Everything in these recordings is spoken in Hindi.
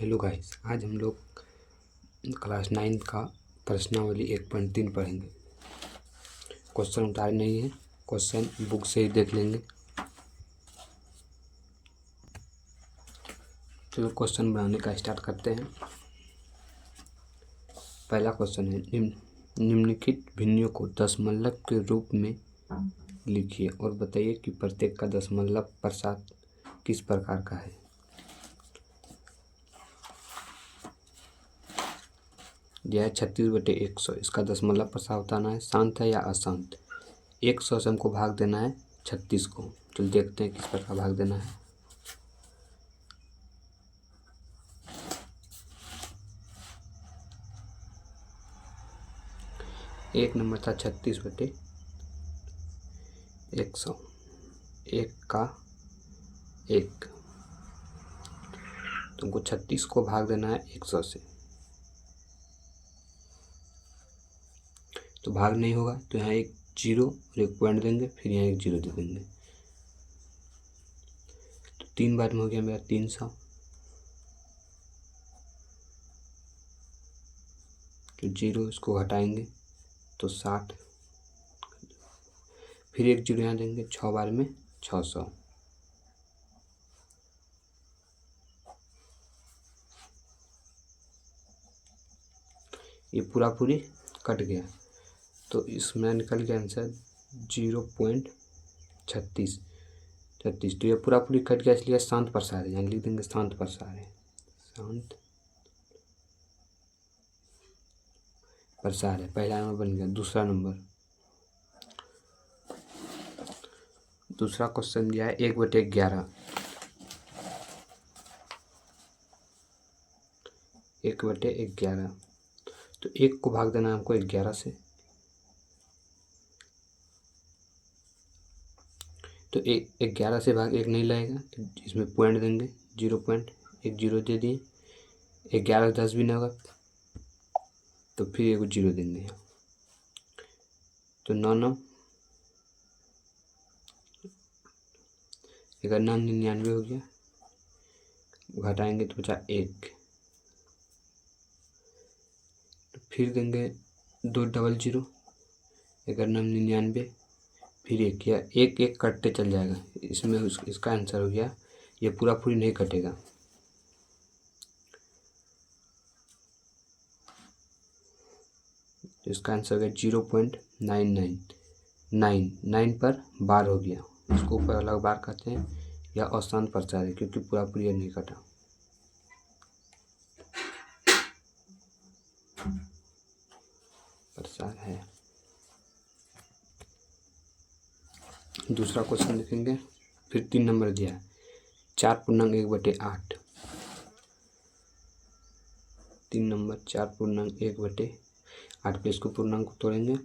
हेलो गाइस, आज हम लोग क्लास 9 का प्रश्नावली 1.3 पढ़ेंगे। क्वेश्चन उतारे नहीं है, क्वेश्चन बुक से ही देख लेंगे। चलो क्वेश्चन बनाने का स्टार्ट करते हैं। पहला क्वेश्चन है, निम्नलिखित भिन्नों को दशमलव के रूप में लिखिए और बताइए कि प्रत्येक का दशमलव प्रसाद किस प्रकार का है। यह है 36/100। इसका दशमलव प्रसाद बताना है, शांत है या अशांत। 100 से हमको भाग देना है 36 को। चलो देखते हैं किस प्रकार भाग देना है। एक नंबर था 36/100। एक का एक, तुमको 36 को भाग देना है 100 से। तो भाग नहीं होगा तो यहाँ एक जीरो और एक पॉइंट देंगे, फिर यहाँ एक जीरो दे देंगे। तो 3 बार में हो गया मेरा 300। तो जीरो इसको हटाएंगे तो 60, फिर एक जीरो यहाँ देंगे। 6 बार में 600। ये पूरा पूरी कट गया तो इसमें निकल गया आंसर 0.36। तो ये पूरा पूरी कट गया, इसलिए शांत प्रसार है। यहाँ लिख देंगे शांत प्रसार है, शांत प्रसार है। पहला नंबर बन गया। दूसरा क्वेश्चन दिया है 1/11। 1/11, तो 1 को भाग देना है हमको 11 से। तो 11 से भाग 1 नहीं लगेगा, तो इसमें पॉइंट देंगे 0 पॉइंट, एक जीरो दे दिए। 11 10 भी नहीं होगा तो फिर एक जीरो देंगे यहाँ। तो 9 9 99 हो गया। घटाएंगे तो बचा 1। तो फिर देंगे 2 डबल 0, 99, फिर एक, या एक एक कटते चल जाएगा। इसमें इसका आंसर हो गया, ये पूरा पूरी नहीं कटेगा। तो इसका आंसर हो गया 0.999। 9 पर बार हो गया, इसको ऊपर अलग बार कहते हैं। या अशांत प्रसार है क्योंकि पूरा पूरी नहीं कटा। प्रसार है। दूसरा क्वेश्चन देखेंगे। फिर 3 नंबर दिया है 4.1/8। 3 नंबर 4.1/8 पे इसको पूर्णांक तोड़ेंगे।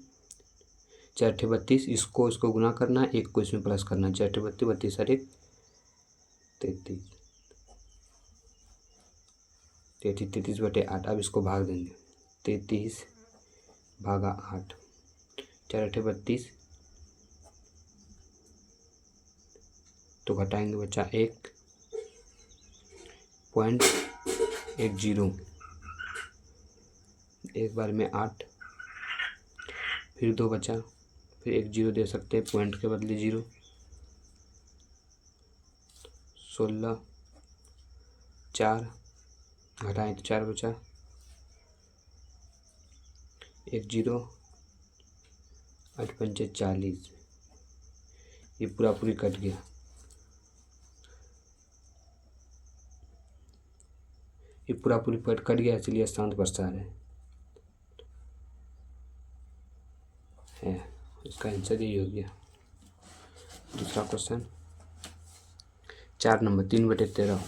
4 × 32, इसको गुना करना है, 1 को इसमें प्लस करना है। 4 × 32, 32 और 1 33। 33/8। अब इसको भाग देंगे 33/8। 4 × 32, तो घटाएंगे बचा 1.10। एक बार में 8, फिर 2 बचा, फिर एक जीरो दे सकते हैं पॉइंट के बदले 0। 16, 4 घटाएं तो 4 बचा, एक जीरो, 8 पंचे 40। ये पूरा पूरी कट गया। ये पूरा पूरी कट गया, इसलिए शांत प्रसार है। इसका आंसर यही हो गया। दूसरा क्वेश्चन 4 नंबर 3/13।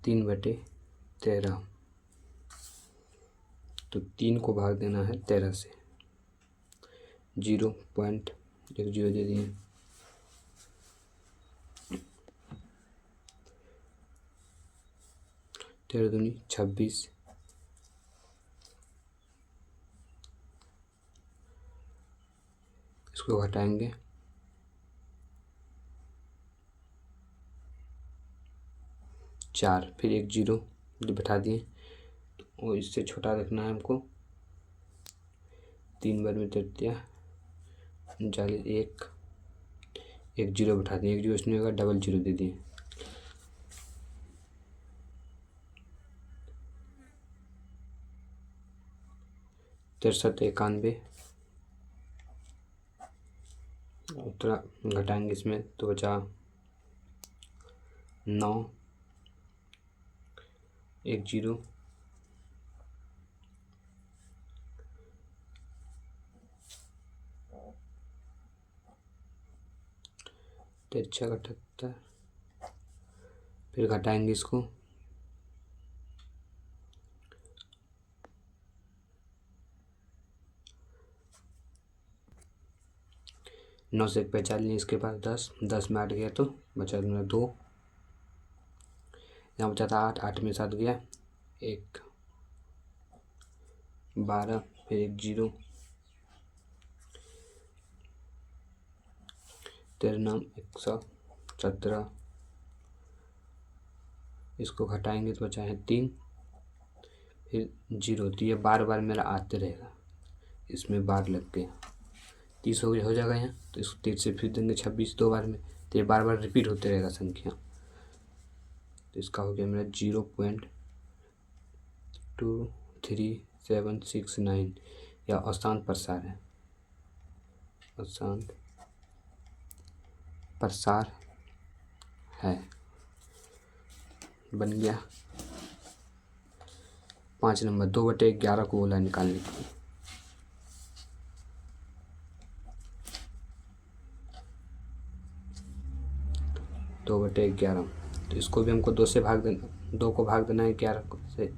3/13, तो 3 को भाग देना है 13 से। 0 पॉइंट, एक जीरो दे दिए। 13 दूनी 26, इसको घटाएंगे 4, फिर एक 0 बैठा दिए, और इससे छोटा रखना है हमको। 3 बार में 33 39, एक 0 बैठा दिए, एक 0 इसमें होगा, डबल 0 दे दिए। तिरसठ 91, उत्तरा घटाएंगे इसमें तो बचा 9, एक 0, तिरछा 78, फिर घटाएंगे इसको 9 से 1 पहचान लिए, इसके बाद 10 में 8 गया तो बचा 2, यहाँ बचा था 8 में 7 गया, 1 12, फिर एक 0, 13 117, इसको घटाएंगे तो बचा है 3, फिर 0। तो ये बार बार मेरा आते रहेगा, इसमें बार लग गया, 30 हो जाएगा यहाँ। तो इसको 30 से फिर देंगे 26 2 बार में, तो ये बार बार रिपीट होते रहेगा संख्या। तो इसका हो गया मेरा 0.23769, या अशांत प्रसार है, अशांत प्रसार है, बन गया। 5 नंबर 2/11 को बोला निकालने के लिए। 2/11, तो इसको भी हमको 2 से भाग देना, 2 को भाग देना है 11 से,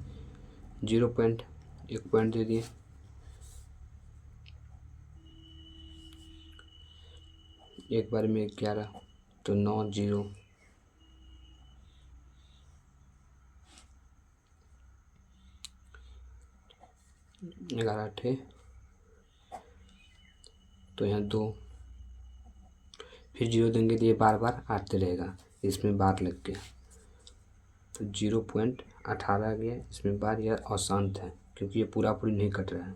0.1 पॉइंट दे दिए, एक बार में 11, तो 9 0, ग्यारह थे, तो यहाँ 2, फिर 0 देंगे तो ये बार बार आते रहेगा, इसमें बार लग गया, तो 0.18 गया, इसमें बार। यह अशांत है क्योंकि ये पूरा पूरी नहीं कट रहा है,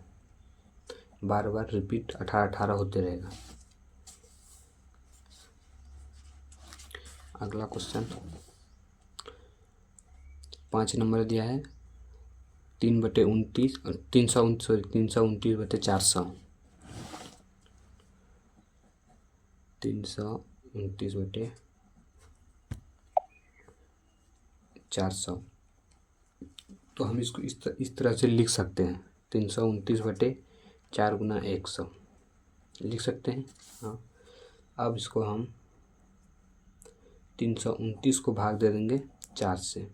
बार बार रिपीट 18 होते रहेगा। अगला क्वेश्चन 5 नंबर दिया है 3/29 और 329/400, 329/400। तो हम इसको इस तरह से लिख सकते हैं, 329/4 × 100 लिख सकते हैं। हाँ, अब इसको हम 329 को भाग दे देंगे 4 से,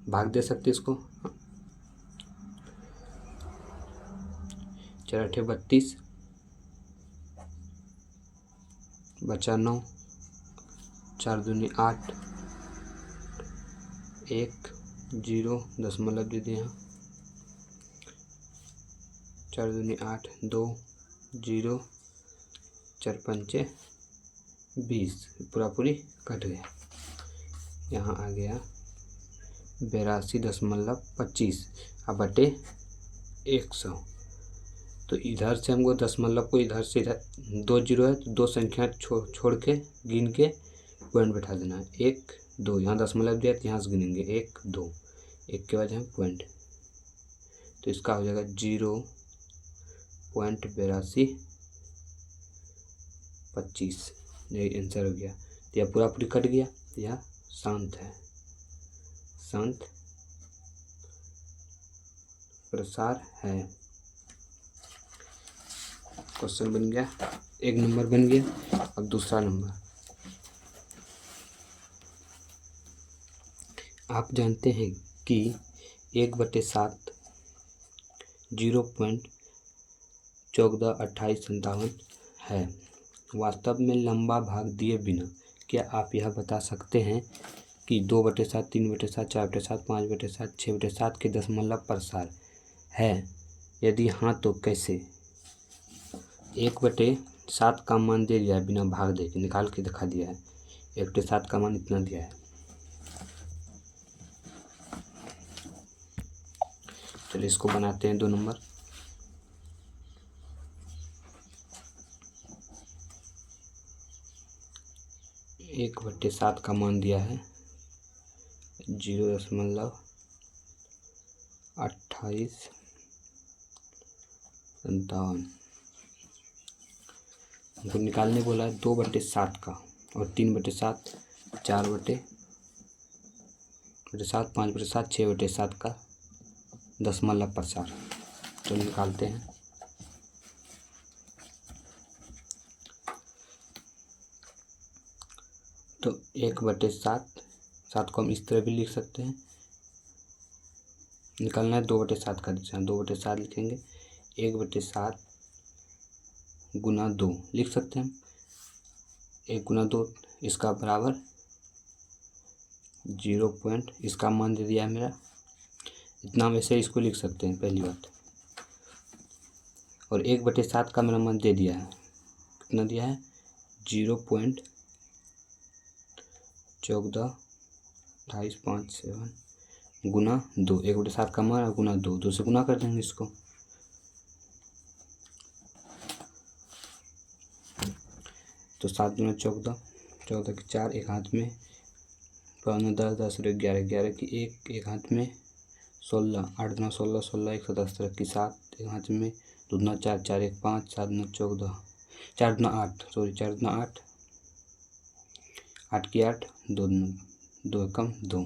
भाग दे सकते इसको। 4 × 8 = 32, बचा 9, 4 दूनी 8, 1 0 दशमलव दे दिए यहाँ, 4 दूनी 8, 2 0, 4 पंचे 20, पूरा पूरी कट गया। यहाँ आ गया 82.25 बटे 100। तो इधर से हमको दशमलव को इधर से इधर 2 0 है, तो 2 संख्या छोड़ के गिन के पॉइंट बैठा देना है, 1 2, यहाँ दशमलव दिया तो यहाँ से गिनेंगे 1 2, 1 के बाद यहाँ पॉइंट, तो इसका हो जाएगा 0.8225, यही आंसर हो गया। तो यह पूरा पूरी कट गया, यह शांत है, शांत प्रसार है। क्वेश्चन बन गया, 1 नंबर बन गया। अब दूसरा नंबर, आप जानते हैं कि 1/7 0.142857 है। वास्तव में लंबा भाग दिए बिना क्या आप यह बता सकते हैं कि 2/7, 3/7, 4/7, 5/7, 6/7 के दशमलव प्रसार है? यदि हाँ तो कैसे? 1/7 का मान दे दिया है, बिना भाग दे के निकाल के दिखा दिया है। 1/7 का मान इतना दिया है। चलिए इसको बनाते हैं 2 नंबर। एक बट्टे 7 का मान दिया है 0.2857। हमको निकालने बोला है 2/7 का, और 3/7, 4/7, 5/7, 6/7 का दशमलव प्रसार। तो निकालते हैं। तो 1/7, 7 को हम इस तरह भी लिख सकते हैं। निकालना है 2/7 का दिशा, 2/7 लिखेंगे। 1/7 गुना 2 लिख सकते हैं हम। 1 गुना 2 इसका बराबर 0. इसका मान दे दिया है मेरा इतना। वैसे इसको लिख सकते हैं पहली बात। और 1/7 का मेरा मान दे दिया है, कितना दिया है 0.1427 गुना 2। 1/7 का मान गुना 2 से गुना कर देंगे इसको। तो 7 दूना 14, 14 की 4, एक हाथ में 5 10, 10 और 11, 11 की 1, एक हाथ में 16, 8 दूना 16, 16 1 10 की 7, एक हाथ में 2 दूना 4, 4 1 5, 7 दूना 14, 4 दूना 8, 4 दूना 8, 8 की 8, 2 एकम 2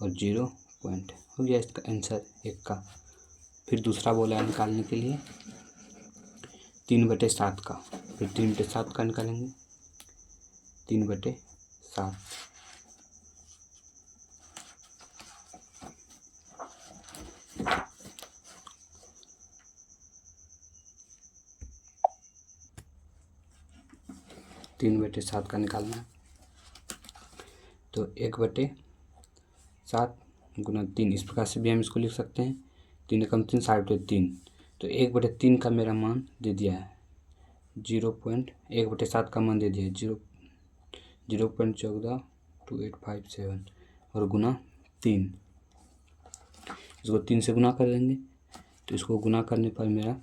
और 0 पॉइंट हो गया इसका आंसर 1 का। फिर दूसरा बोला है निकालने के लिए 3/7 का। फिर 3/7 का निकालेंगे। 3/7 3/7 का निकालना है। तो 1/7 गुना 3, इस प्रकार से भी हम इसको लिख सकते हैं। 3 एकम 3, 3/3। तो 1/3 का मेरा मान दे दिया है 1/7 का मान दे दिया है 0.142857 और गुना 3। इसको 3 से गुना कर देंगे। तो इसको गुना करने पर मेरा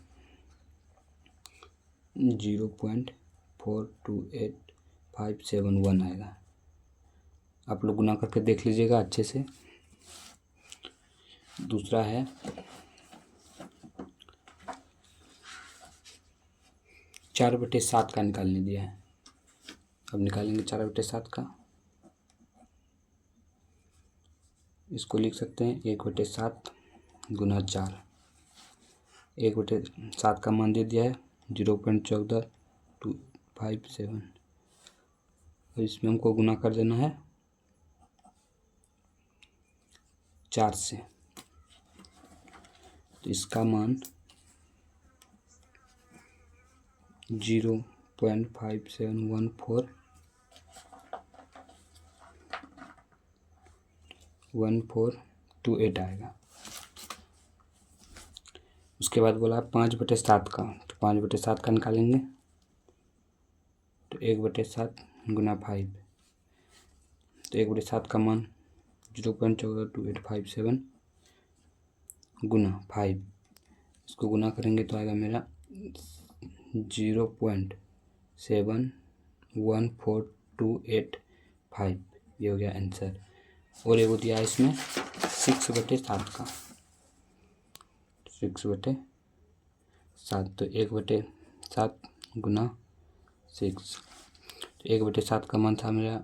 0.428571 आएगा। आप लोग गुना करके देख लीजिएगा अच्छे से। दूसरा है 4/7 का निकालने दिया है। अब निकालेंगे 4/7 का। इसको लिख सकते हैं 1/7 गुना 4। 1/7 का मान दे दिया है 0.14257 और इसमें हमको गुना कर देना है 4 से। तो इसका मान 0.571428 आएगा। उसके बाद बोला 5/7 का। तो 5/7 का निकालेंगे। तो 1/7 गुना 5। तो 1/7 का मान 0.142857 गुना 5। इसको गुना करेंगे तो आएगा मेरा 0.714285। ये हो गया आंसर। और एगो दिया है इसमें 6/7 का। 6/7। तो 1/7 गुना 6। तो 1/7 का मान था मेरा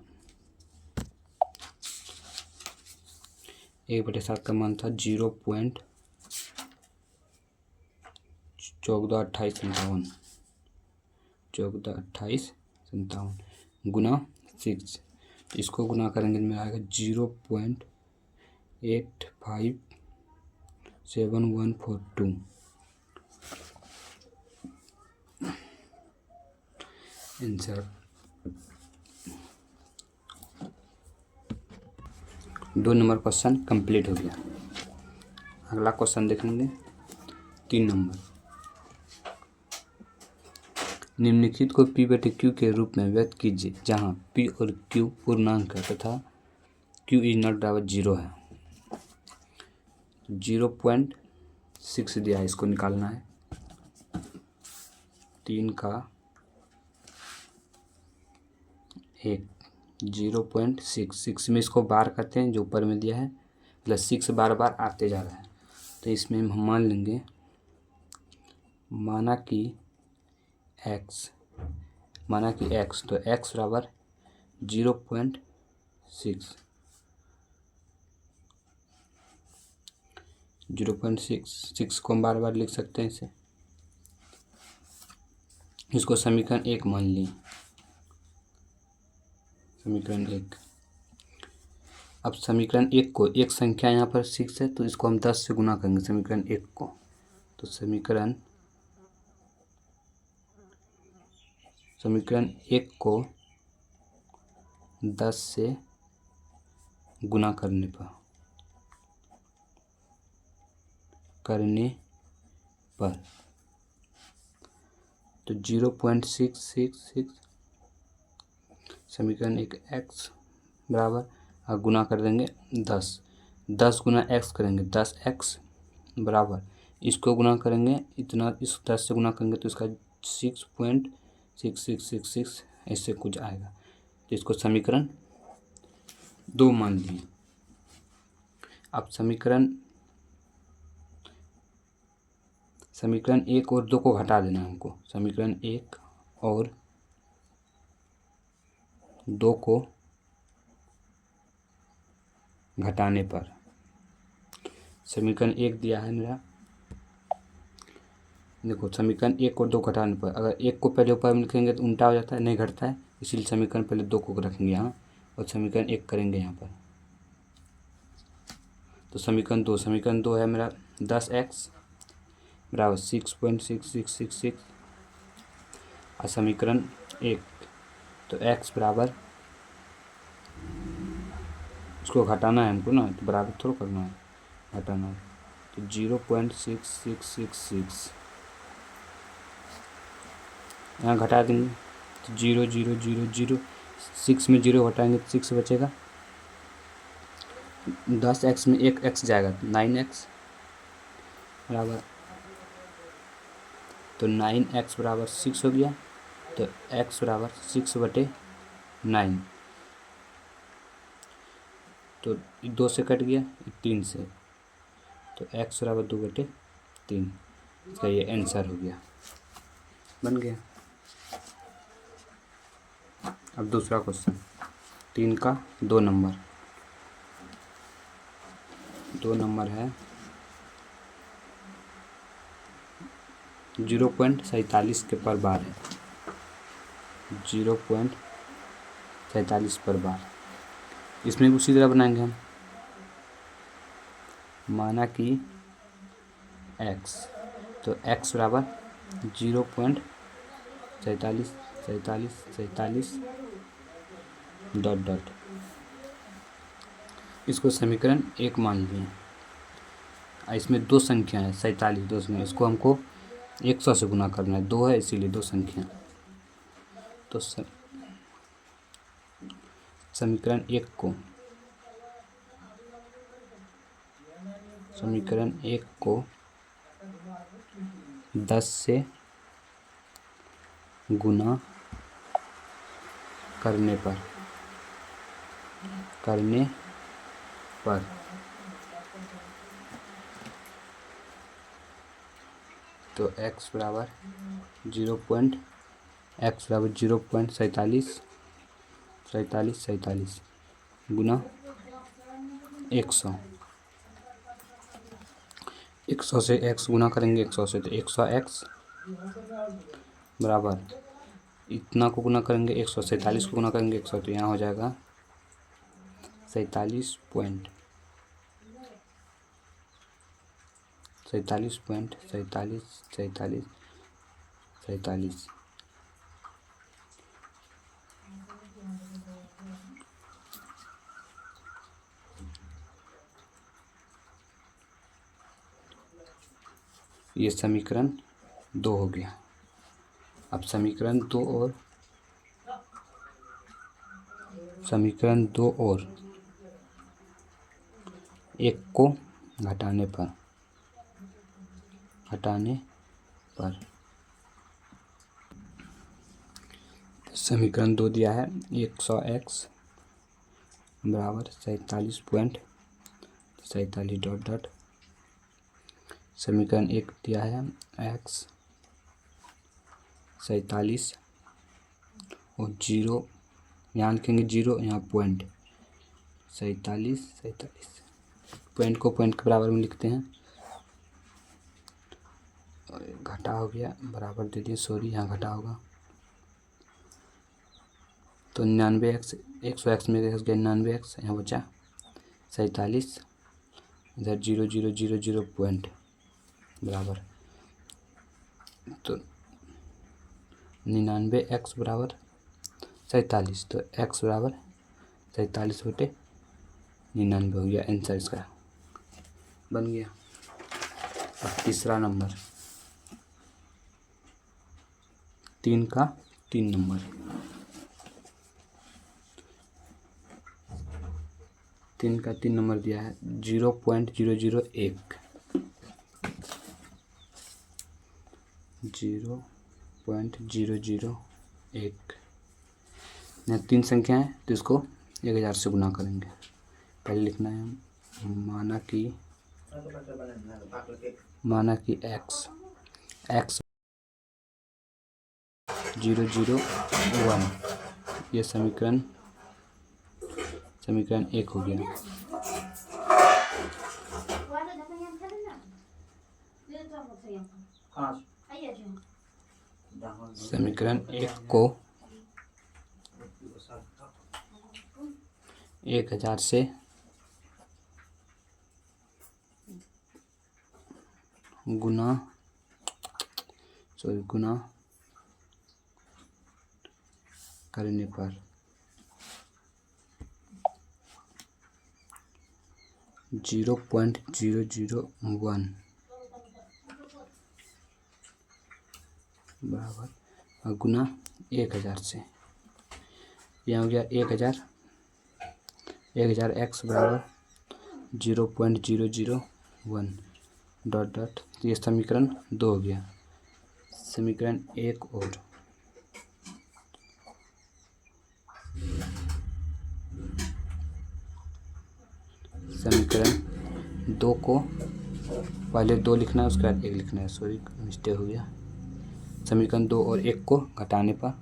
1/7 का मान था 0.142857 142857 गुना 6। तो इसको गुना करेंगे तो मेरा आएगा 0.857142 आंसर। 2 नंबर क्वेश्चन कंप्लीट हो गया। अगला क्वेश्चन देखेंगे 3 नंबर। निम्नलिखित को P बटे Q के रूप में व्यक्त कीजिए जहाँ P और Q पूर्णांक है तथा Q इज नॉट बराबर 0 है। 0.6 दिया है, इसको निकालना है। 3 का 1 0.6 में इसको बार करते हैं जो ऊपर में दिया है, मतलब 6 बार बार आते जा रहा है। तो इसमें हम मान लेंगे, माना कि x तो x बराबर 0.6 को हम बार बार लिख सकते हैं इसे। इसको समीकरण 1 मान लिए, समीकरण 1। अब समीकरण 1 को, एक संख्या यहाँ पर 6 है तो इसको हम 10 से गुना करेंगे समीकरण 1 को। तो समीकरण 1 को 10 से गुना करने पर तो 0.666 समीकरण 1 x बराबर, और गुना कर देंगे 10 गुना x करेंगे 10x बराबर, इसको गुना करेंगे इतना, इस 10 से गुना करेंगे तो इसका 6.6666 ऐसे कुछ आएगा। तो इसको समीकरण 2 मान लिए। अब समीकरण 1 और 2 को घटा देना है हमको। समीकरण 1 और 2 को घटाने पर, समीकरण 1 दिया है मेरा, देखो समीकरण 1 और 2 घटाने पर, अगर 1 को पहले ऊपर में लिखेंगे तो उल्टा हो जाता है, नहीं घटता है, इसीलिए समीकरण पहले 2 को रखेंगे यहाँ और समीकरण 1 करेंगे यहाँ पर। तो समीकरण 2 है मेरा 10x बराबर 6.6666 और समीकरण 1 तो x बराबर, इसको घटाना है हमको ना, तो बराबर थोड़ा करना है, घटाना है। तो 0.6666 यहाँ घटा देंगे तो 0.000 6 में 0 घटाएंगे तो 6 बचेगा। 10x में एक x जाएगा 9x बराबर, तो 9x बराबर 6 हो गया। तो x बराबर 6/9, तो 2 से कट गया 3 से, तो x बराबर 2/3। इसका ये आंसर हो गया, बन गया। अब दूसरा क्वेश्चन 3 का 2 नंबर है 0.47 के पर बार है, 0.47 पर बार। इसमें उसी तरह बनाएंगे हम, माना कि x तो x बराबर 0.47 डॉट डॉट, इसको समीकरण 1 मान लिए। इसमें 2 संख्या है 47, 2 में इसको हमको 100 से गुना करना है, 2 है इसीलिए 2 संख्या। तो समीकरण 1 को 10 से गुना करने पर तो x बराबर 0.47 गुना 100, 100 से x गुना करेंगे 100 से, तो 100x बराबर, इतना को गुना करेंगे 147 को गुना करेंगे 100, तो यहाँ हो जाएगा 47.47 47 ये समीकरण 2 हो गया। अब समीकरण 2 और 1 को घटाने पर समीकरण 2 दिया है 100x बराबर 47.47 डॉट डॉट। समीकरण 1 दिया है x 47 और 0 यहाँ लिखेंगे 0, यहाँ पॉइंट 47 पॉइंट को पॉइंट के बराबर में लिखते हैं। घटा हो गया बराबर दे दिए, सॉरी यहाँ घटा होगा तो 99x 100x में गया 99x, यहाँ बचा 47, इधर 0,0,0,0 पॉइंट बराबर तो 99x बराबर 47, तो x बराबर 47/99 हो गया। आंसर इसका बन गया। अब तीसरा नंबर 3 का 3 नंबर 3 का 3 नंबर दिया है 0.001 यहाँ 3 संख्या है तो इसको 1000 से गुना करेंगे। पहले लिखना है माना कि x 001, ये समीकरण 1 हो गया। समीकरण 1 को 1000 से गुना करने पर 0.001 बराबर गुना 1000 से, यहाँ हो गया 1000 x बराबर 0.001 डॉट डॉट। ये समीकरण 2 हो गया। समीकरण 1 और समीकरण 2 को पहले 2 लिखना है उसके बाद 1 लिखना है, सॉरी मिस्टेक हो गया। समीकरण 2 और 1 को घटाने पर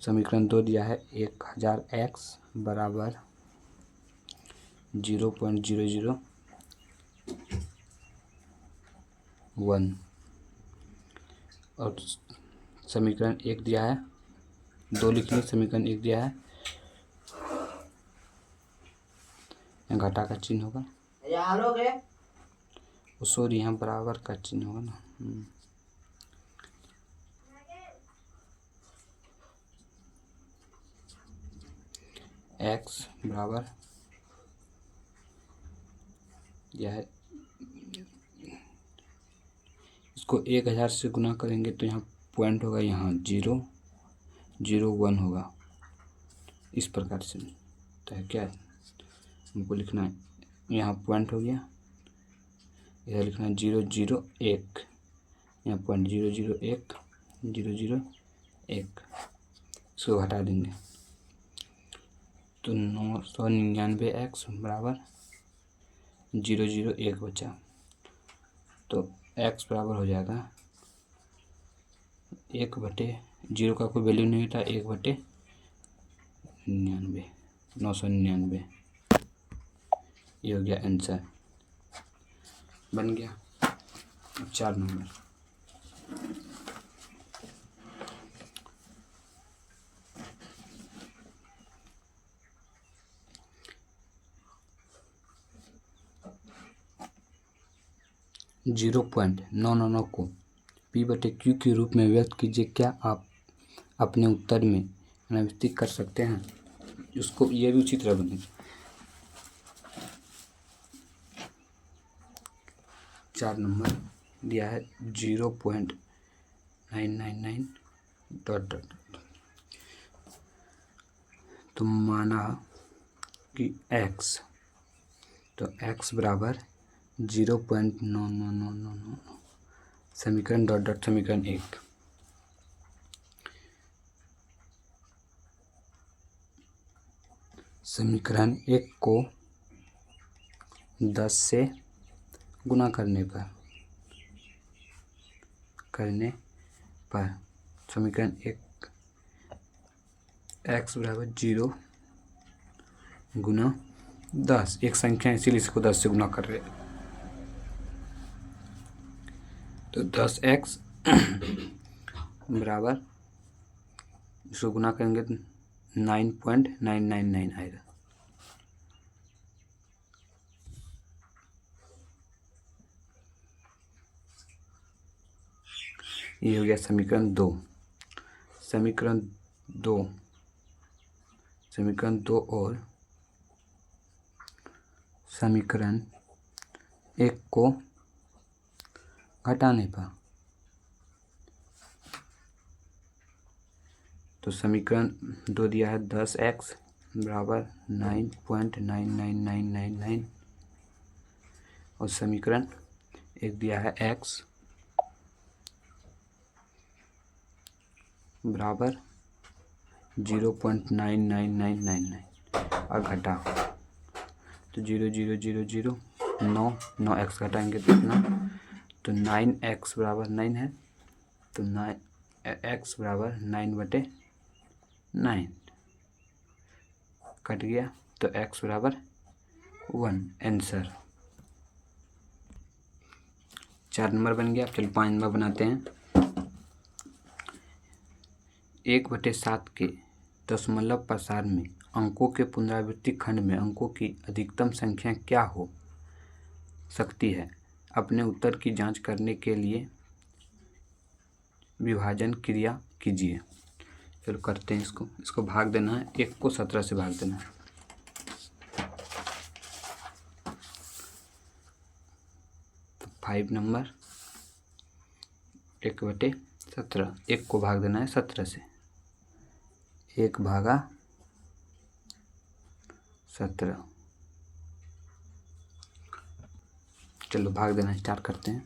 समीकरण 2 दिया है 1000x बराबर 0.001 और समीकरण 1 दिया है 2 लिखने, समीकरण 1 दिया है घटा का चिन्ह होगा, सॉरी यहाँ बराबर का चिन्ह होगा ना। x बराबर यह है, इसको 1000 से गुना करेंगे तो यहाँ पॉइंट होगा, यहाँ 0,01 होगा। इस प्रकार से तो है क्या हमको लिखना है, यहाँ पॉइंट हो गया, इधर लिखना है 0,01, यहाँ पॉइंट 0,01 इसको घटा देंगे तो 999x बराबर 0,01 बचा, तो x बराबर हो जाएगा 1/0 का कोई वैल्यू नहीं था, 1/99 999। ये हो गया आंसर, बन गया। 4 नंबर 0.999 को P/Q के रूप में व्यक्त कीजिए। क्या आप अपने उत्तर में अनावृत्ति कर सकते हैं? उसको ये भी उसी तरह बनेगा। 4 नंबर दिया है 0.999 डॉट डॉट। तो माना कि x, तो x बराबर 0.9999 समीकरण डॉट डॉट समीकरण 1। समीकरण 1 को 10 से गुना करने पर समीकरण 1 x बराबर 0 गुना 10, एक संख्या इसीलिए इसको 10 से गुना कर रहे हैं। तो 10x बराबर इसको गुना करेंगे तो 9.999 आएगा। ये हो गया समीकरण 2। समीकरण 2 और समीकरण 1 को घटाने पर, तो समीकरण 2 दिया है 10x बराबर 9.99999 और समीकरण 1 दिया है x बराबर 0.99999 और घटा तो 0 0 0 0 9 9x घटाएंगे तो कितना, तो 9x बराबर 9 है, तो 9x बराबर 9/9 कट गया, तो x बराबर 1 आंसर। 4 नंबर बन गया। चलो 5 नंबर बनाते हैं। 1/7 के दशमलव प्रसार में अंकों के पुनरावृत्ति खंड में अंकों की अधिकतम संख्या क्या हो सकती है? अपने उत्तर की जांच करने के लिए विभाजन क्रिया कीजिए। चलो करते हैं इसको भाग देना है, 1 को 17 से भाग देना है। तो 5 नंबर 1/17, 1 को भाग देना है 17 से, 1 भागा 17। चलो भाग देना स्टार्ट करते हैं।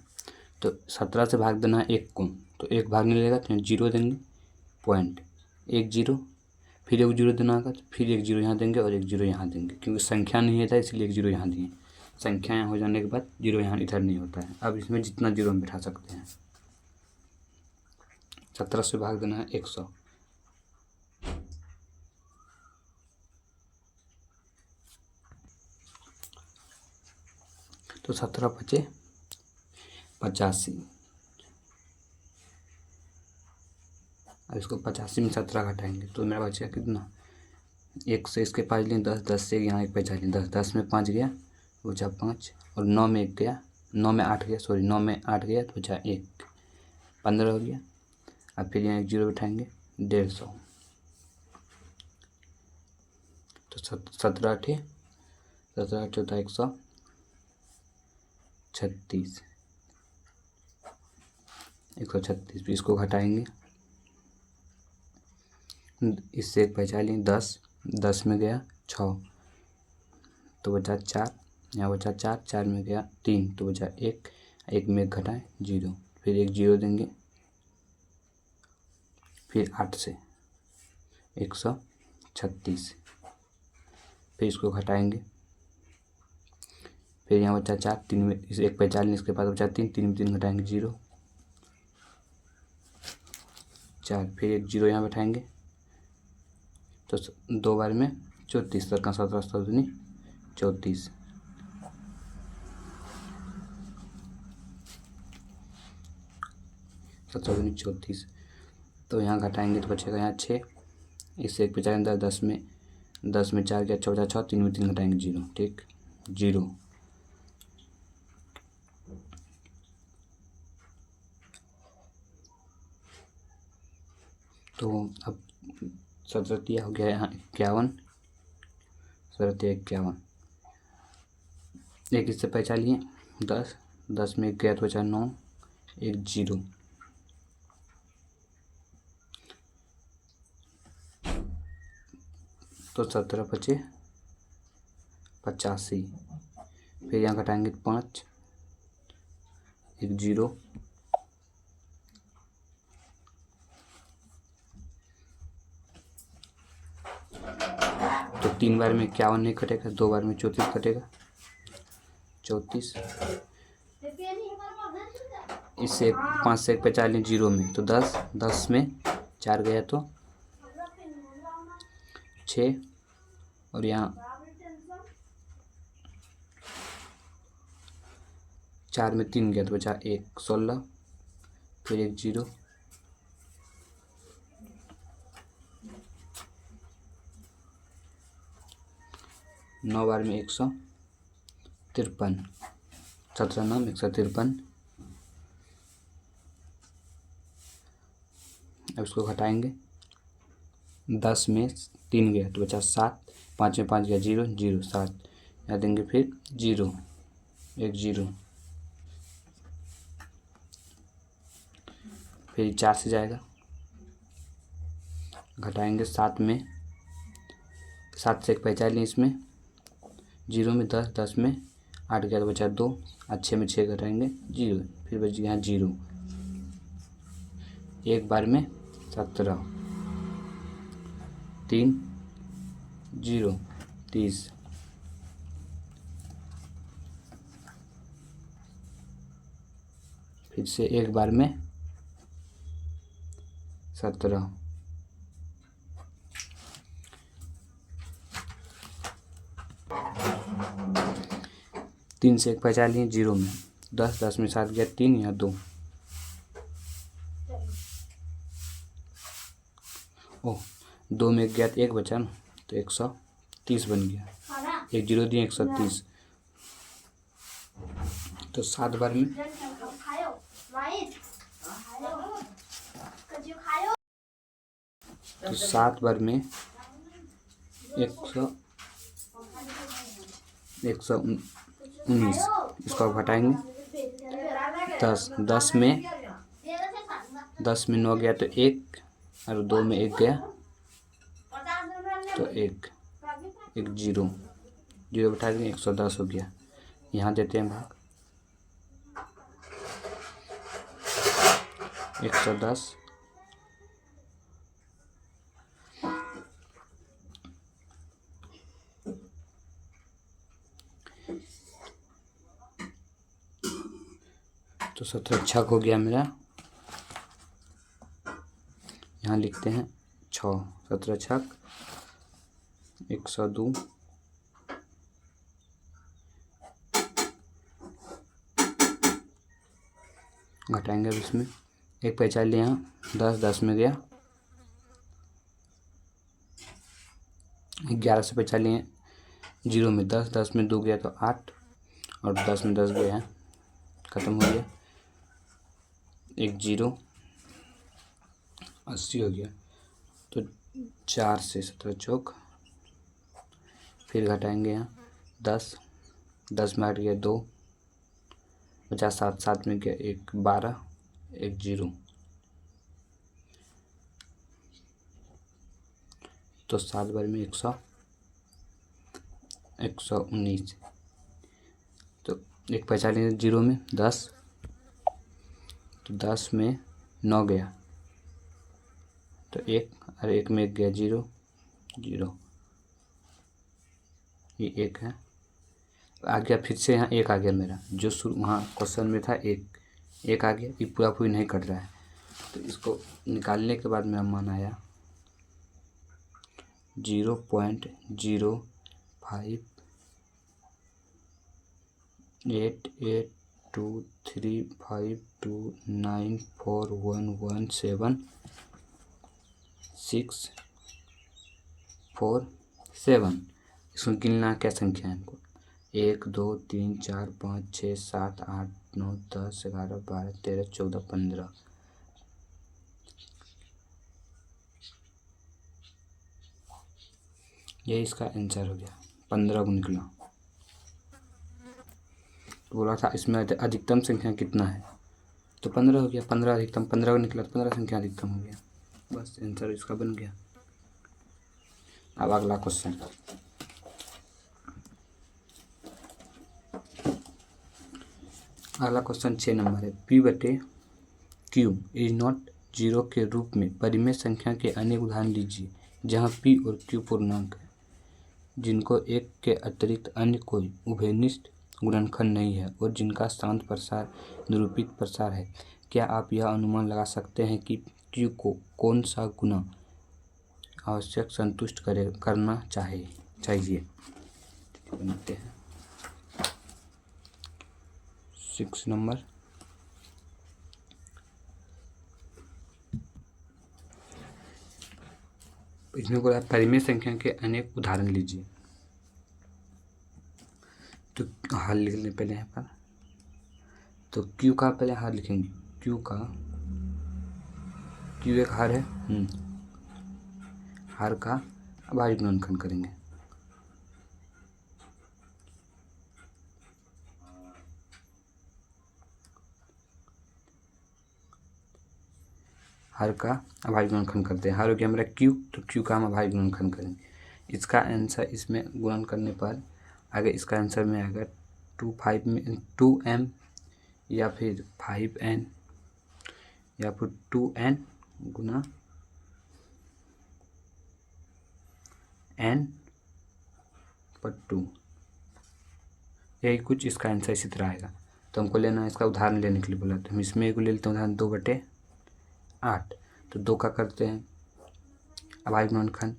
तो 17 से भाग देना है 1 को, तो 1 भागने लगेगा तो 0 देंगे, पॉइंट 1 0, फिर 1 0 देना होगा तो फिर 1 0 यहाँ देंगे और 1 0 यहाँ देंगे, क्योंकि संख्या नहीं था इसलिए 1 0 यहाँ दिए। संख्या यहाँ हो जाने के बाद 0 यहाँ इधर नहीं होता है। अब इसमें जितना 0 हम बैठा सकते हैं। 17 से भाग देना है 100, तो 17 बचे 85। अब इसको 85 में 17 घटाएंगे तो मेरा बचेगा कितना, 1 से इसके 5 लिए 10, 10 से यहाँ 1 बचा लिए 10, 10 में 5 गया तो बचा 5, और 9 में 1 गया, 9 में 8 गया, सॉरी 9 में 8 गया तो बचा 1, 15 हो गया। अब फिर यहाँ 1 0 बैठाएंगे 150, तो 17 8 होता है 136, 136। इसको घटाएंगे, इससे 1 बचा लिए 10, 10 में गया 6 तो बचा 4, यहाँ बचा 4, 4 में गया 3 तो बचा 1, 1 में 1 घटाएं 0, फिर 1 0 देंगे, फिर 8 से 136, फिर इसको घटाएंगे, फिर यहाँ बचा 4, 3 में इस 1 बचा लें, इसके बाद बचा 3, 3 में 3 घटाएंगे 0 4, फिर 1 0 यहाँ बैठाएंगे तो 2 बार में 34, 17 17 17 34, 17 34। तो यहाँ घटाएंगे तो बचेगा यहाँ 6, इससे 1 बचा 10 में 4 गया 6 बचा 6, 3 में 3 घटाएंगे 0, ठीक 0। तो अब 17 हो गया यहाँ 51, 17 51, एक इससे पहचान लिए 10, 10 में 1 गया तो बचा 9, 1 0। तो 17 बचे 85। फिर यहाँ घटाएंगे 5, 1 0। तो 3 बार में 51 नहीं कटेगा, 2 बार में 34 कटेगा, 34। इससे 5 से 1 बचा लें 0 में, तो 10, 10 में 4 गया तो 6, और यहाँ 4 में 3 गया तो बचा 1, 16। फिर 1 0। 9 बार में 153, 17 9 153। अब इसको घटाएंगे, 10 में 3 गया तो बचा 7, 5 में 5 गया 0 0 7। यहाँ देंगे फिर 0, 1 0। फिर 4 से जाएगा, घटाएंगे 7 में, 7 से 1 पहचान लें इसमें, 0 में 10, 10 में 8 गया तो बचा 2, 6 में 6 घटाएंगे 0। फिर बच गया 0। 1 बार में 17, 3 0 30। फिर से 1 बार में 17, 3 से 1 पहचान लिए 0 में, 10 10 में 7 गया 3 या 2। ओह, 2 में 1 गया तो 1 बचा ना, तो 130 बन गया, 1 0 दिए 130। तो 7 बार में, तो 7 बार में 119। इसको आप घटाएंगे, 10 10 में 9 गया तो 1, और 2 में 1 गया तो 1 1 0 0 बैठा देंगे, 110 हो गया। यहाँ देते हैं भाग, 110। तो 17 छक हो गया मेरा। यहाँ लिखते हैं 6, 17 छक 102। घटाएंगे अब इसमें, 1 पहचान लिया, 10 10 में गया, 11 से पहचान लिए 0 में, 10 10 में 2 गया तो 8, और 10 में 10 गया है, ख़त्म हो गया, 1 0 80 हो गया। तो 4 से 17 चौक। फिर घटाएंगे यहाँ 10 10 में 8 गया 2, 50 7 7 में गया 1 12, 1 0। तो 7 बार में 119। तो 1 पहचान लेंगे 0 में, 10, तो 10 में 9 गया तो 1, और 1 में 1 गया 0 0, ये 1 है। आ गया फिर से, यहाँ 1 आ गया मेरा, जो शुरू वहाँ क्वेश्चन में था 1 आ गया, ये पूरा पूरी नहीं कट रहा है। तो इसको निकालने के बाद मेरा मान आया 0.88235294117647। इसको गिनना क्या संख्या है इनको, 1 2 3 4 5 6 7 8 9 10 11 12 13 14 15। ये इसका आंसर हो गया, 15 को निकला। तो बोला था इसमें अधिकतम संख्या कितना है, तो 15 हो गया। 15 अधिकतम, 15 का निकला तो 15 संख्या अधिकतम हो गया। बस आंसर इसका बन गया। अब अगला क्वेश्चन, अगला क्वेश्चन 6 नंबर है। P बटे Q इज नॉट जीरो के रूप में परिमेय संख्या के अनेक उदाहरण लीजिए जहाँ P और Q पूर्णांक है जिनको एक के अतिरिक्त अन्य कोई उभयनिष्ठ गुणनखंड नहीं है और जिनका शांत प्रसार निरूपित प्रसार है। क्या आप यह अनुमान लगा सकते हैं कि Q को कौन सा गुना आवश्यक संतुष्ट करना चाहिए। बनते हैं 6 नंबर। इसमें बोला परिमेय संख्या के अनेक उदाहरण लीजिए, तो हल लिख लें पहले यहाँ पर। तो Q का पहले हर लिखेंगे। Q एक हर है, हर का अभाज्य गुणनखंड करेंगे। हर का अभाज्य गुणनखंड करते हैं। हर हो गया हमारा Q, तो Q का हम अभाज्य गुणनखंड करेंगे। इसका आंसर इसमें गुणन करने पर आगे इसका आंसर में आएगा 2m या फिर 5n या फिर 2n गुना n पर 2, यही कुछ इसका आंसर इसी तरह आएगा। तो हमको लेना है, इसका उदाहरण लेने के लिए बोला, तो हम इसमें एक ले लेते हैं उदाहरण 2/8। तो 2 का करते हैं अभाज्य गुणनखंड,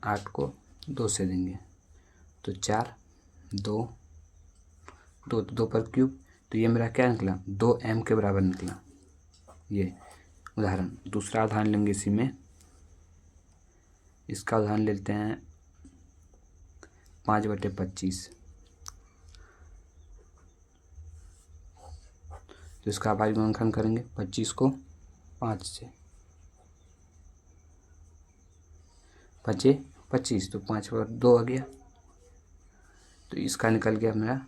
8 को 2 से देंगे तो 4, 2 2 तो 2 पर क्यूब, तो ये मेरा क्या निकला 2m के बराबर निकला। ये उदाहरण। दूसरा उदाहरण लेंगे इसी में, इसका उदाहरण लेते हैं 5/25। तो इसका अभाज्य गुणनखंड करेंगे 25 को 5 से, 5 25, तो 5 पर 2 आ गया। तो इसका निकल गया मेरा,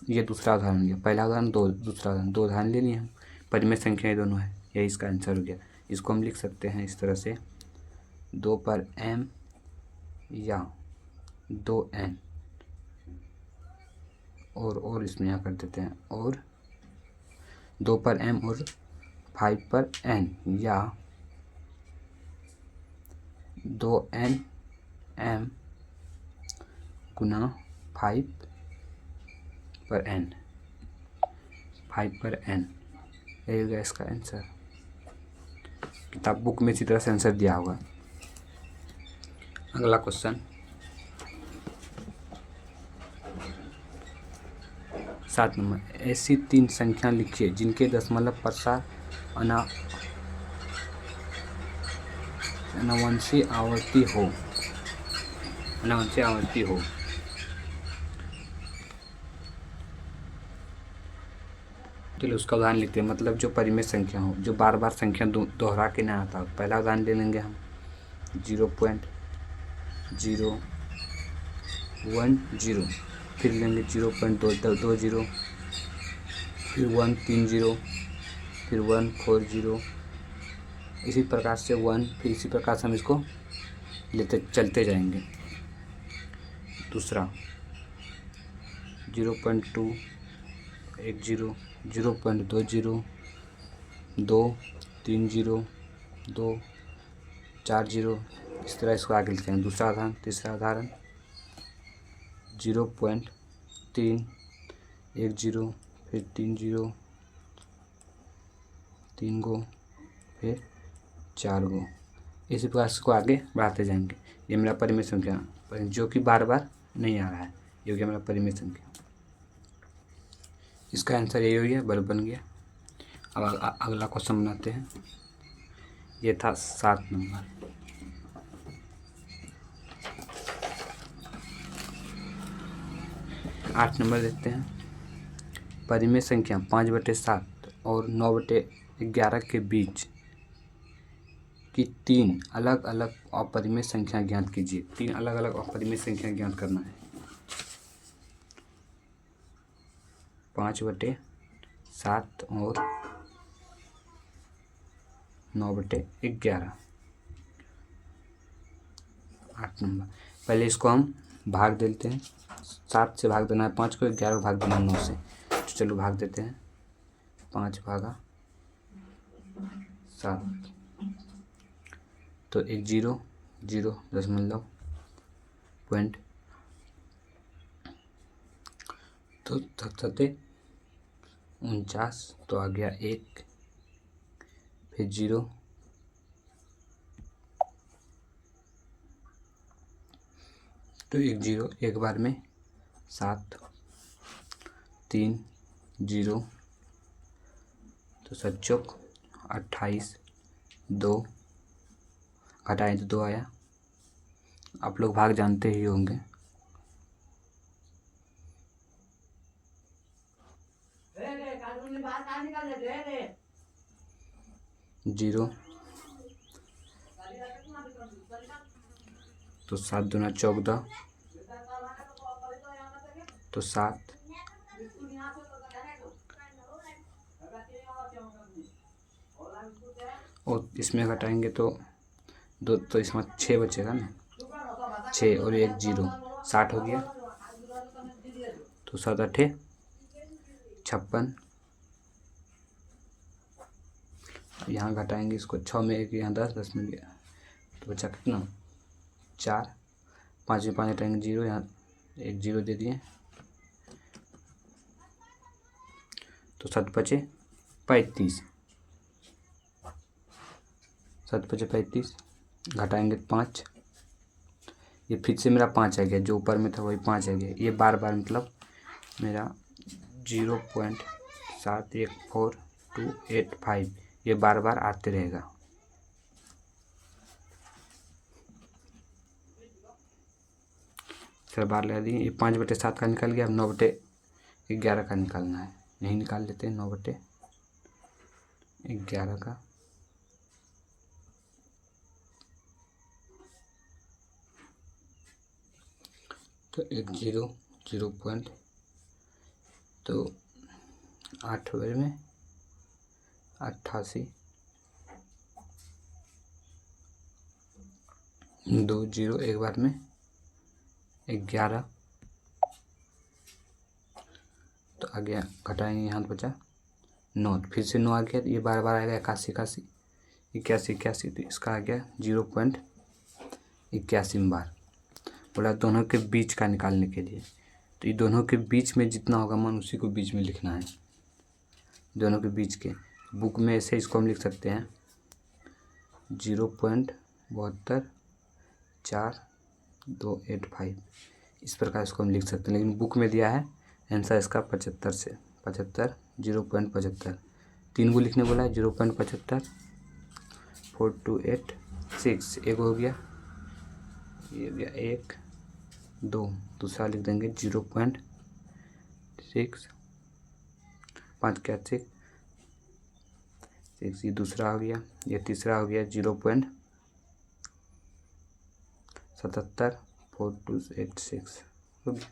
ये दूसरा उदाहरण लिया। पहला उदाहरण दूसरा उदाहरण, 2 उदाहरण ले लिए हम। परिमेय संख्या ये दोनों है, यही इसका आंसर हो गया। इसको हम लिख सकते हैं इस तरह से 2 पर m या 2n, और इसमें यहाँ कर देते हैं और 2 पर m और 5 पर n या 2n m गुना 5 पर n, 5 पर n, यही होगा इसका आंसर। किताब बुक में इसी तरह से आंसर दिया होगा। अगला क्वेश्चन 7 नंबर। ऐसी 3 संख्या लिखिए जिनके दशमलव प्रसार अनावंशीय आवर्ती हो। चलिए उसका उदाहरण लिखते हैं, मतलब जो परिमेय संख्या हो, जो बार बार संख्या दोहरा के ना आता हो। पहला उदाहरण ले लेंगे हम 0.010, फिर लेंगे 0.220, फिर 130, फिर 140, इसी प्रकार से 1, फिर इसी प्रकार से हम इसको लेते चलते जाएंगे। दूसरा 0.210, 0.20, 230, 240, इस तरह इसको आगे लिखते हैं। दूसरा उदाहरण, तीसरा उदाहरण 0.310, फिर 30, 3 गो, फिर 4 गो, इसी प्रकार इसको आगे बढ़ाते जाएंगे। ये मेरा परिमेय संख्या जो कि बार बार नहीं आ रहा है, ये हो गया मेरा परिमेय संख्या। इसका आंसर यही हो गया, बल्ब बन गया। अब अगला क्वेश्चन बनाते हैं। ये था 7 नंबर। 8 नंबर देखते हैं। परिमेय संख्या 5/7 और 9/11 के बीच की 3 अलग अलग अपरिमेय संख्या ज्ञात कीजिए। 3 अलग अलग अपरिमेय संख्या ज्ञात करना है। 5/7 और 9/11, 8 नंबर। पहले इसको हम भाग देते हैं। 7 से भाग देना है 5 को, 11 भाग देना है 9 से। तो चलो भाग देते हैं। 5/7 तो 1 0 0 दशमलव पॉइंट, तो 49, तो आ गया 1, फिर 0, तो 1 0 एक बार में 7, 3 0, तो 7 चौक 28, 2 घटाएं तो 2 आया। आप लोग भाग जानते ही होंगे। जीरो, तो 7 दूना 14, तो 7, और इसमें घटाएंगे तो 2, तो इसमें 6 बचेगा ना, 6 और 1 0, 60 हो गया। तो 7 8 56, यहाँ घटाएंगे इसको, 6 में 1, यहाँ 10, 10 में गया, तो बचा कितना 4, 5 में 5 घटाएंगे 0, यहाँ 1 0 दे दिए, तो 7 बचे 35, 7 बचे 35, घटाएंगे 5, ये फिर से मेरा 5 आ गया, जो ऊपर में था वही 5 आ गया। ये बार बार मतलब मेरा 0.714285 ये बार बार आते रहेगा। सर बार लगा दिए। ये 5/7 का निकल गया। अब 9/11 का निकालना है। यही निकाल लेते हैं 9/11 का। तो 1 0 0 पॉइंट, तो 8 में 88, 2 0 एक बार में 11, तो आ गया, घटाएंगे यहाँ तो बचा 9, फिर से 9 आ गया। तो ये बार बार आएगा 81 81 81 81, तो इसका आ गया 0.81 बार। बोला दोनों के बीच का निकालने के लिए, तो ये दोनों के बीच में जितना होगा मान उसी को बीच में लिखना है। दोनों के बीच के बुक में ऐसे इसको हम लिख सकते हैं 0.724285, इस प्रकार इसको हम लिख सकते हैं। लेकिन बुक में दिया है आंसर इसका 75 से 75 0.75, 3 को लिखने बोला है 0.75 4286, एक हो गया, ये हो गया 1 2, दूसरा लिख देंगे 0.6, 5 क्या 6, ये दूसरा हो गया। ये तीसरा हो गया 0.77 4286 हो गया।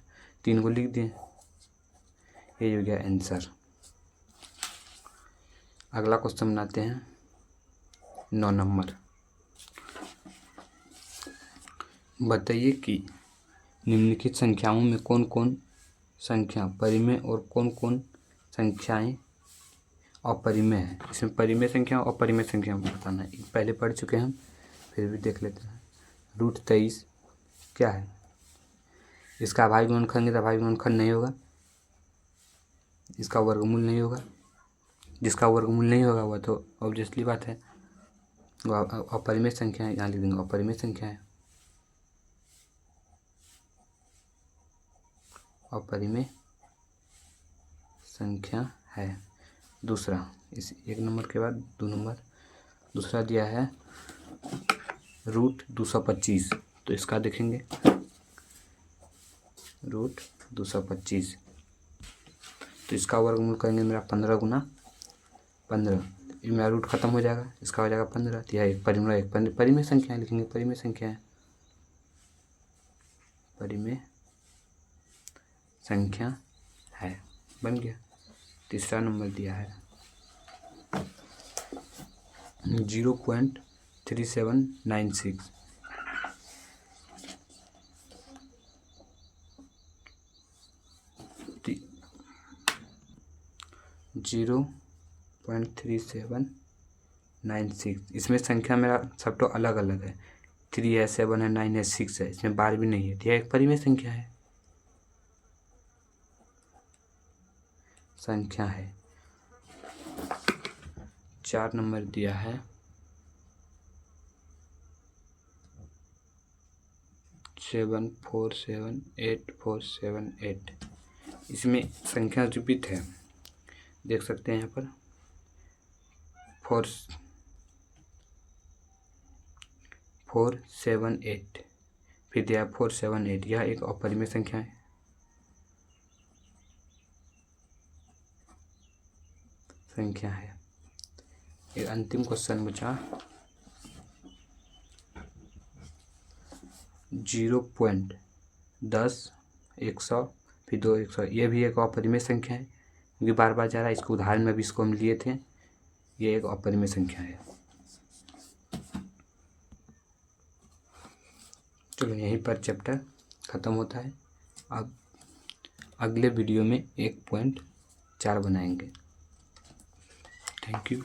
3 को लिख दिए, ये हो गया आंसर। अगला क्वेश्चन बनाते हैं 9 नंबर। बताइए कि निम्नलिखित संख्याओं में कौन कौन संख्या परिमेय और कौन कौन संख्याएं अपरिमेय है। इसमें परिमेय संख्या और अपरिमेय संख्या बताना है। पहले पढ़ चुके हैं हम, फिर भी देख लेते हैं। √23 क्या है? इसका अभाज्य गुणनखंड तो अभाज्य गुणनखंड नहीं होगा, इसका वर्गमूल नहीं होगा। जिसका वर्गमूल नहीं होगा वह तो ऑब्वियसली बात है वो अपरिमेय संख्या है। यहाँ लिख देंगे अपरिमेय संख्या है, अपरिमेय संख्या है। दूसरा, इस 1 नंबर के बाद 2 नंबर दूसरा दिया है √225, तो इसका देखेंगे √225, तो इसका वर्गमूल करेंगे मेरा 15 × 15, मेरा रूट खत्म हो जाएगा, इसका हो जाएगा 15। तो यह एक परिमेय संख्या लिखेंगे, परिमेय संख्या है, परिमेय संख्या है, बन गया। तीसरा नंबर दिया है 0.3796। 0.3796। इसमें संख्या मेरा सब तो अलग अलग है, 3 है, 7 है, 9 है, 6 है, इसमें बार भी नहीं है। यह एक परिमेय संख्या है, संख्या है। 4 नंबर दिया है 747848। इसमें संख्या रिपीट है, देख सकते हैं यहाँ पर 478, फिर दिया 478। यह एक अपरिमेय संख्या है, एक अंतिम क्वेश्चन बचा 0.10, 100, फिर 2, 100। यह भी एक अपरिमेय संख्या है, क्योंकि बार बार जा रहा है। इसको उदाहरण में भी इसको हम लिए थे। ये एक अपरिमेय संख्या है। चलो यहीं पर चैप्टर ख़त्म होता है। अब अगले वीडियो में 1.4 बनाएंगे। Thank you.